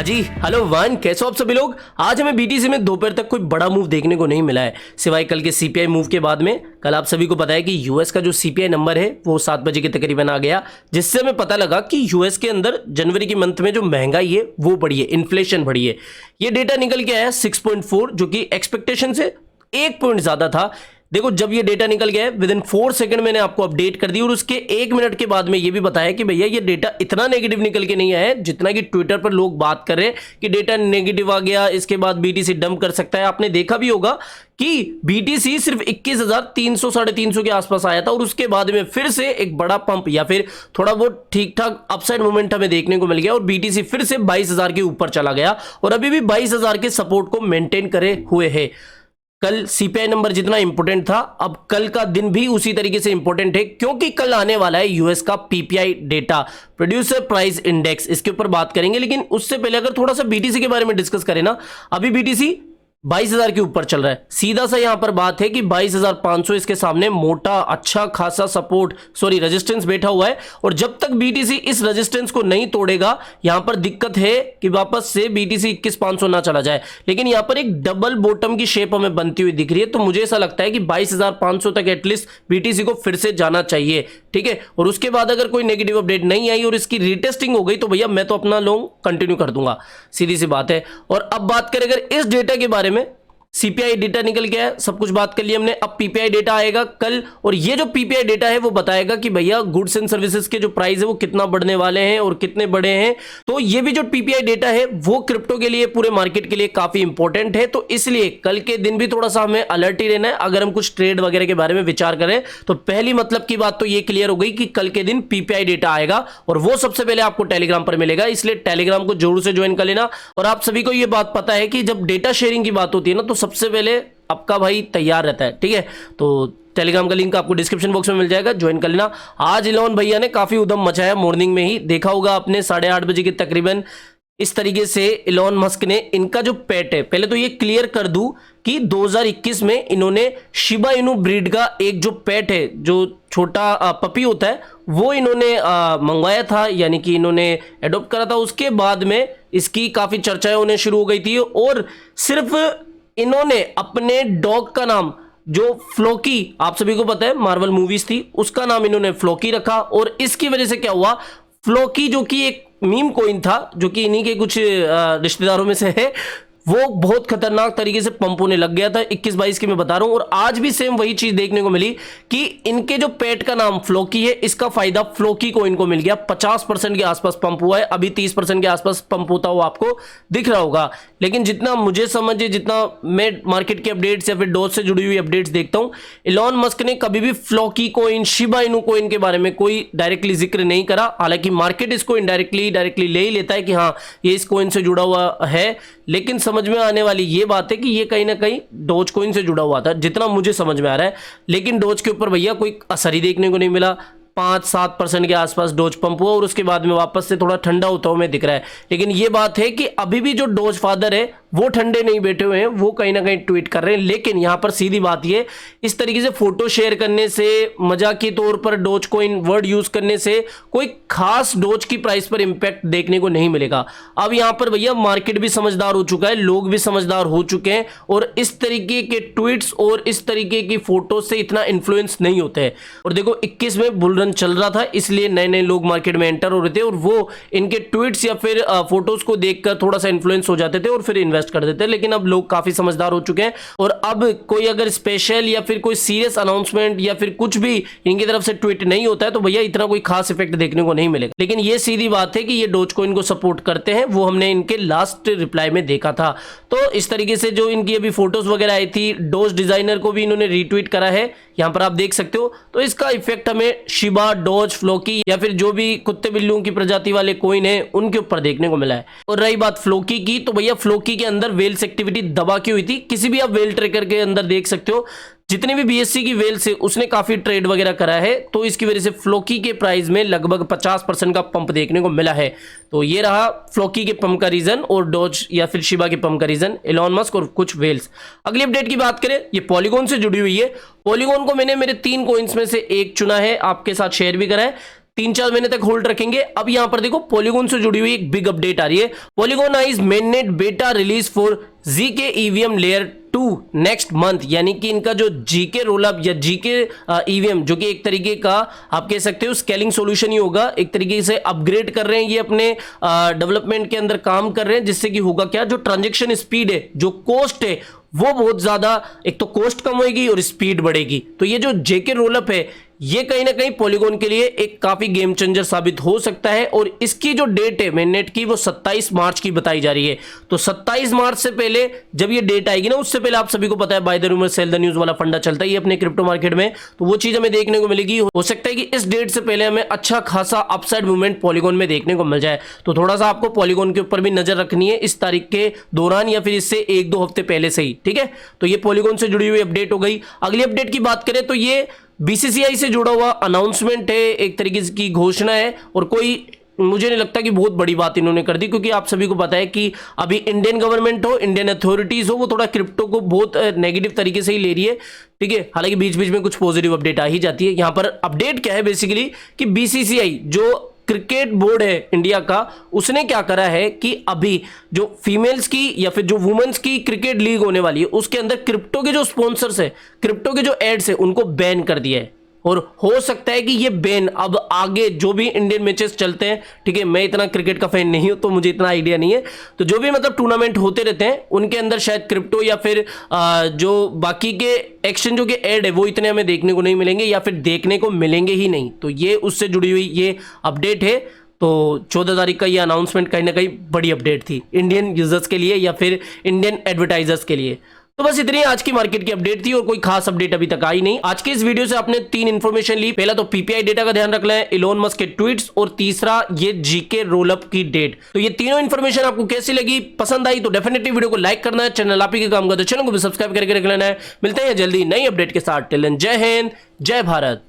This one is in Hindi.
हाँ जी, हेलो वन, कैसे हो आप सभी लोग। आज हमें बीटीसी में दोपहर तक कोई बड़ा मूव देखने को नहीं मिला है, सिवाय कल के सीपीआई मूव के बाद में। कल आप सभी को पता है कि यूएस का जो सीपीआई नंबर है वो 7 बजे के तकरीबन आ गया, जिससे हमें पता लगा कि यूएस के अंदर जनवरी के मंथ में जो महंगाई है वो बढ़ी है, इन्फ्लेशन बढ़ी है। ये डेटा निकल के आया 6.4, जो कि एक्सपेक्टेशन से 1 पॉइंट ज्यादा था। देखो, जब ये डेटा निकल गया है विद इन 4 सेकंड मैंने आपको अपडेट कर दी, और उसके 1 मिनट के बाद में ये भी बताया कि भैया ये डेटा इतना नेगेटिव निकल के नहीं आया है जितना कि ट्विटर पर लोग बात कर रहे हैं कि डेटा नेगेटिव आ गया, इसके बाद बीटीसी डंप कर सकता है। आपने देखा भी होगा कि बीटीसी सिर्फ 21,300 350 के आसपास आया था, और उसके बाद में फिर से एक बड़ा पंप या फिर थोड़ा बहुत ठीक ठाक अपसाइड मोमेंट हमें देखने को मिल गया, और बीटीसी फिर से 22,000 के ऊपर चला गया और अभी भी 22,000 के सपोर्ट को मेंटेन करे हुए है। कल सीपीआई नंबर जितना इंपॉर्टेंट था, अब कल का दिन भी उसी तरीके से इंपॉर्टेंट है, क्योंकि कल आने वाला है यूएस का PPI data, producer price index. इसके ऊपर बात करेंगे, लेकिन उससे पहले अगर थोड़ा सा बीटीसी के बारे में डिस्कस करें ना, अभी बीटीसी 22,000 के ऊपर चल रहा है। सीधा सा यहां पर बात है कि 22,500 इसके सामने मोटा अच्छा खासा रेजिस्टेंस बैठा हुआ है, और जब तक बीटीसी इस रेजिस्टेंस को नहीं तोड़ेगा, यहां पर दिक्कत है कि वापस से बीटीसी 21,500 ना चला जाए। लेकिन यहां पर एक डबल बॉटम की शेप हमें बनती हुई दिख रही है, तो मुझे ऐसा लगता है कि 22,500 तक एटलीस्ट बीटीसी को फिर से जाना चाहिए, ठीक है। और उसके बाद अगर कोई नेगेटिव अपडेट नहीं आई और इसकी रीटेस्टिंग हो गई तो भैया मैं तो अपना लॉन्ग कंटिन्यू कर दूंगा, सीधी सी बात है। और अब बात करें अगर इस डेटा के बारे में, सीपीआई डेटा निकल गया है, सब कुछ बात कर लिया हमने। अब पीपीआई डेटा आएगा कल, और ये जो पीपीआई डेटा है वो बताएगा कि भैया गुड्स एंड सर्विसेज के जो प्राइस है वो कितना बढ़ने वाले हैं और कितने बढ़े हैं। तो ये भी जो पीपीआई डेटा है वो क्रिप्टो के लिए, पूरे मार्केट के लिए काफी इंपॉर्टेंट है, तो इसलिए कल के दिन भी थोड़ा सा हमें अलर्ट ही रहना है। अगर हम कुछ ट्रेड वगैरह के बारे में विचार करें तो पहली मतलब की बात तो ये क्लियर हो गई कि कल के दिन पीपीआई डेटा आएगा, और वो सबसे पहले आपको टेलीग्राम पर मिलेगा, इसलिए टेलीग्राम को जरूर से ज्वाइन कर लेना। और आप सभी को ये बात पता है कि जब डेटा शेयरिंग की बात होती है ना, तो सबसे पहले आपका भाई तैयार रहता है, ठीक है। तो टेलीग्राम का लिंक आपको डिस्क्रिप्शन बॉक्स में मिल जाएगा, ज्वाइन कर लेना। आज इलॉन भैया ने काफी उधम मचाया, मॉर्निंग में ही देखा होगा आपने 8:30 बजे के तकरीबन। इस तरीके से इलॉन मस्क ने इनका जो पेट है, पहले तो ये क्लियर कर दूं कि 2021 में इन्होंने शिबा इनू ब्रीड का एक जो पेट है, जो छोटा पपी होता है, वो इन्होंने मंगवाया था, यानी कि इन्होंने एडॉप्ट करा था। उसके बाद में इसकी काफी चर्चाएं होने शुरू हो गई थी, और सिर्फ इन्होंने अपने डॉग का नाम जो फ्लोकी, आप सभी को पता है मार्वल मूवीज थी, उसका नाम इन्होंने फ्लोकी रखा। और इसकी वजह से क्या हुआ, फ्लोकी जो कि एक मीम कॉइन था, जो कि इन्हीं के कुछ रिश्तेदारों में से है, वो बहुत खतरनाक तरीके से पंप होने लग गया था 21-22 की मैं बता रहा हूं। और आज भी सेम वही चीज देखने को मिली कि इनके जो पेट का नाम फ्लोकी है, इसका फायदा फ्लोकी को इनको मिल गया। 50% के आसपास पंप हुआ है, अभी 30% के आसपास पंप होता हुआ आपको दिख रहा होगा। लेकिन जितना मुझे समझ है, जितना मैं मार्केट के अपडेट्स या फिर डॉज से जुड़ी हुई अपडेट्स देखता हूं, इलॉन मस्क ने कभी भी Floki coin, Shiba Inu coin के बारे में कोई डायरेक्टली जिक्र नहीं करा। हालांकि मार्केट इसको डायरेक्टली ले ही लेता है कि हाँ ये इस कोइन से जुड़ा हुआ है, लेकिन समझ में आने वाली ये बात है कि ये कहीं ना कहीं डोज कोइन से जुड़ा हुआ था, जितना मुझे समझ में आ रहा है। लेकिन डोज के ऊपर भैया कोई असर ही देखने को नहीं मिला। 5-7% के आसपास डोज पंप हुआ, और उसके बाद में वापस से थोड़ा ठंडा होता हुआ हमें दिख रहा है। लेकिन ये बात है कि अभी भी जो डोज फादर है वो ठंडे नहीं बैठे हुए हैं, वो कहीं ना कहीं ट्वीट कर रहे हैं। लेकिन यहां पर सीधी बात ये, इस तरीके से फोटो शेयर करने से, मजाक के तौर पर डोज कोइन वर्ड यूज करने से कोई खास डोज की प्राइस पर इंपैक्ट देखने को नहीं मिलेगा। अब यहां पर भैया मार्केट भी समझदार हो चुका है, लोग भी समझदार हो चुके हैं, और इस तरीके के ट्वीट्स और इस तरीके की फोटो से इतना इन्फ्लुएंस नहीं होते हैं। और देखो 21 में बुल रन चल रहा था, इसलिए नए नए लोग मार्केट में एंटर हो रहे थे, और वो इनके ट्वीट्स या फिर फोटोज को देखकर थोड़ा सा इन्फ्लुएंस हो जाते थे और फिर इन्वेस्ट कर देते। लेकिन अब लोग काफी समझदार हो चुके हैं, और अब कोई अगर स्पेशल या फिर कोई सीरियस अनाउंसमेंट या फिर कुछ भी इनकी तरफ से ट्वीट नहीं होता है, तो भैया इतना कोई खास इफेक्ट देखने को नहीं मिलेगा। लेकिन ये सीधी बात है कि ये डोज कोइन को सपोर्ट करते हैं, वो हमने इनके लास्ट रिप्लाई में देखा था। तो इस तरीके से जो इनकी अभी फोटोज वगैरह आई थी, डोज डिजाइनर को भी इन्होंने रीट्वीट करा है, यहां पर आप देख सकते हो। तो इसका इफेक्ट हमें शिबा, डोज, फ्लोकी या फिर जो भी कुत्ते बिल्लियों की प्रजाति वाले कोइन है उनके ऊपर देखने को मिला है। और रही बात फ्लोकी की, तो भैया फ्लोकी के अंदर वेल्स एक्टिविटी दबा की हुई थी। किसी भी आप वेल ट्रेकर के अंदर देख सकते हो, जितने भी बीएससी की वेल से उसने काफी ट्रेड वगैरह करा है, तो इसकी वजह से फ्लोकी के प्राइस में लगभग 50% का पंप देखने को मिला है। तो ये रहा फ्लोकी के पंप का रीजन, और डोज या फिर शिबा के पंप का रीजन इलॉन मस्क और कुछ वेल्स। अगली अपडेट की बात करें, ये पॉलीगॉन से जुड़ी हुई है। पॉलीगॉन को मैंने मेरे 3 कॉइन्स में से एक चुना है, आपके साथ शेयर भी करा है। 3-4 महीने तक होल्ड रखेंगे। अब यहां पर देखो पॉलीगॉन से जुड़ी हुई एक बिग अपडेट आ रही है। पॉलीगॉन आइज मेननेट बेटा release for GK EVM layer 2 next month, यानी कि इनका जो जीके रोलअप या जीके ईवीएम जो कि एक तरीके का आप कह सकते हो स्केलिंग सॉल्यूशन ही होगा, एक तरीके से अपग्रेड कर रहे हैं ये अपने डेवलपमेंट के अंदर काम कर रहे हैं, जिससे कि होगा क्या, जो ट्रांजैक्शन स्पीड है, जो कॉस्ट है, वो बहुत ज्यादा, एक तो कॉस्ट कम होगी और स्पीड बढ़ेगी। तो ये जो जेके रोलअप है ये कहीं ना कहीं पॉलीगॉन के लिए एक काफी गेम चेंजर साबित हो सकता है। और इसकी जो डेट है मेननेट की वो 27 मार्च की बताई जा रही है। तो 27 मार्च से पहले जब ये डेट आएगी ना, उससे पहले आप सभी को पता है by the rumour cell the news वाला फंडा चलता है अपने क्रिप्टो मार्केट में, तो वो चीज हमें देखने को मिलेगी। हो सकता है कि इस डेट से पहले हमें अच्छा खासा अपसाइड मूवमेंट पॉलीगॉन में देखने को मिल जाए। तो थोड़ा सा आपको पॉलीगॉन के ऊपर भी नजर रखनी है इस तारीख के दौरान या फिर इससे 1-2 हफ्ते पहले से ही, ठीक है। तो ये पॉलीगॉन से जुड़ी हुई अपडेट हो गई। अगली अपडेट की बात करें तो ये बीसीसीआई से जुड़ा हुआ अनाउंसमेंट है, एक तरीके की घोषणा है, और कोई मुझे नहीं लगता कि बहुत बड़ी बात इन्होंने कर दी, क्योंकि आप सभी को पता है कि अभी इंडियन गवर्नमेंट हो, इंडियन अथॉरिटीज हो, वो थोड़ा क्रिप्टो को बहुत नेगेटिव तरीके से ही ले रही है, ठीक है। हालांकि बीच बीच में कुछ पॉजिटिव अपडेट आ ही जाती है। यहां पर अपडेट क्या है बेसिकली कि बीसीसीआई जो क्रिकेट बोर्ड है इंडिया का, उसने क्या करा है कि अभी जो फीमेल्स की या फिर जो वुमेन्स की क्रिकेट लीग होने वाली है उसके अंदर क्रिप्टो के जो स्पॉन्सर्स है, क्रिप्टो के जो एड्स है, उनको बैन कर दिया है। और हो सकता है कि ये बैन अब आगे जो भी इंडियन मैचेस चलते हैं, ठीक है, मैं इतना क्रिकेट का फैन नहीं हूं तो मुझे इतना आइडिया नहीं है, तो जो भी मतलब टूर्नामेंट होते रहते हैं उनके अंदर शायद क्रिप्टो या फिर जो बाकी के एक्सचेंजों के ऐड है वो इतने हमें देखने को नहीं मिलेंगे या फिर देखने को मिलेंगे ही नहीं। तो ये उससे जुड़ी हुई ये अपडेट है। तो 14 तारीख का ये अनाउंसमेंट कहीं ना कहीं बड़ी अपडेट थी इंडियन यूजर्स के लिए या फिर इंडियन एडवर्टाइजर्स के लिए। तो बस इतनी आज की मार्केट की अपडेट थी और कोई खास अपडेट अभी तक आई नहीं। आज के इस वीडियो से आपने 3 इंफॉर्मेशन ली। पहला तो पीपीआई डेटा का ध्यान रखना है, इलोन मस्क के ट्वीट्स, और तीसरा ये जीके रोलअप की डेट। तो ये तीनों इंफॉर्मेशन आपको कैसी लगी, पसंद आई तो डेफिनेटली वीडियो को लाइक करना है, चैनल आप ही के काम का तो चैनल को भी सब्सक्राइब करके रख लेना है। मिलते हैं जल्दी नई अपडेट के साथ। टिल देन जय हिंद, जय भारत।